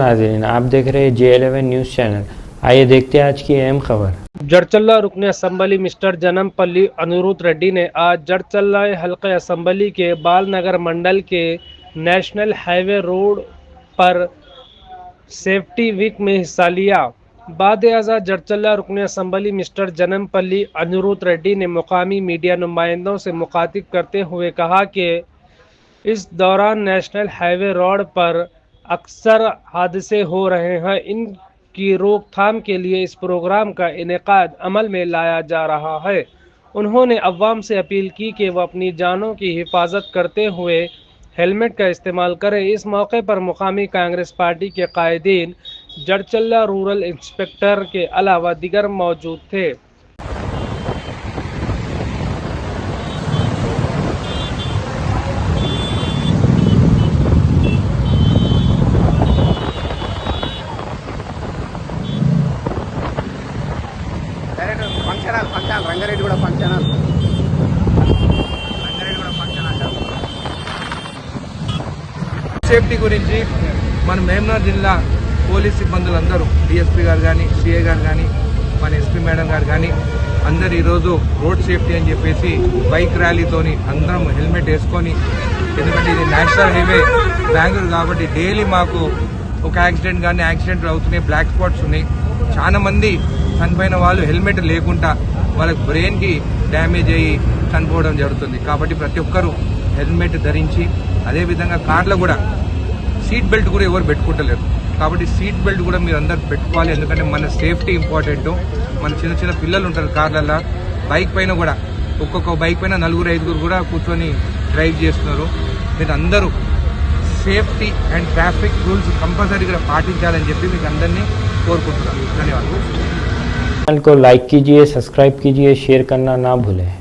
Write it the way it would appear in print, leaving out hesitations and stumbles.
नाज़रीन, आप देख रहे हैं J11 न्यूज़ चैनल। आइए देखते हैं आज की अहम खबर। जड़चल्ला रुकन असम्बली मिस्टर जनमपल्ली अनिरुद्ध रेड्डी ने आज जड़चल्ला हल्का असम्बली के बालनगर मंडल के नेशनल हाईवे रोड पर सेफ्टी वीक में हिस्सा लिया। बाद आज़ाद जड़चल्ला रुकन असम्बली मिस्टर जनमपल्ली अनिरुद्ध रेड्डी ने मुकामी मीडिया नुमाइंदों से मुखातिब करते हुए कहा कि इस दौरान नेशनल हाईवे रोड पर अक्सर हादसे हो रहे हैं। इनकी रोकथाम के लिए इस प्रोग्राम का इनेकाद अमल में लाया जा रहा है। उन्होंने अवाम से अपील की कि वह अपनी जानों की हिफाजत करते हुए हेलमेट का इस्तेमाल करें। इस मौके पर मुकामी कांग्रेस पार्टी के कायदीन, जड़चल्ला रूरल इंस्पेक्टर के अलावा दीगर मौजूद थे। ఫంక్షన్ రంగారెడ్డి కూడా ఫంక్షన్ సేఫ్టీ గురించి మన మేమ్నార్ జిల్లా పోలీస్ సిబ్బందులందరూ డిఎస్పీ గారు కానీ సిఐ గారు కానీ మన ఎస్పీ మేడం గారు కానీ అందరు ఈరోజు రోడ్ సేఫ్టీ అని చెప్పేసి బైక్ ర్యాలీతోని అందరం హెల్మెట్ వేసుకొని, ఎందుకంటే ఇది నేషనల్ హైవే బెంగళూరు కాబట్టి డైలీ మాకు ఒక యాక్సిడెంట్ కానీ యాక్సిడెంట్లు అవుతున్నాయి, బ్లాక్ స్పాట్స్ ఉన్నాయి. చాలా మంది చనిపోయిన వాళ్ళు హెల్మెట్ లేకుండా వాళ్ళకి బ్రెయిన్కి డ్యామేజ్ అయ్యి చనిపోవడం జరుగుతుంది. కాబట్టి ప్రతి ఒక్కరూ హెల్మెట్ ధరించి, అదేవిధంగా కార్లో కూడా సీట్ బెల్ట్ కూడా ఎవరు పెట్టుకుంటలేరు. కాబట్టి సీట్ బెల్ట్ కూడా మీరు అందరు పెట్టుకోవాలి, ఎందుకంటే మన సేఫ్టీ ఇంపార్టెంట్. మన చిన్న చిన్న పిల్లలు ఉంటారు కార్లలో, బైక్ పైన కూడా ఒక్కొక్క బైక్ పైన 4-5 కూడా కూర్చొని డ్రైవ్ చేస్తున్నారు. మీరు అందరూ సేఫ్టీ అండ్ ట్రాఫిక్ రూల్స్ కంపల్సరీగా పాటించాలని చెప్పి మీకు అందరినీ కోరుకుంటున్నాను. ధన్యవాదాలు. चैनल को लाइक कीजिए, सब्सक्राइब कीजिए, शेयर करना ना भूलें।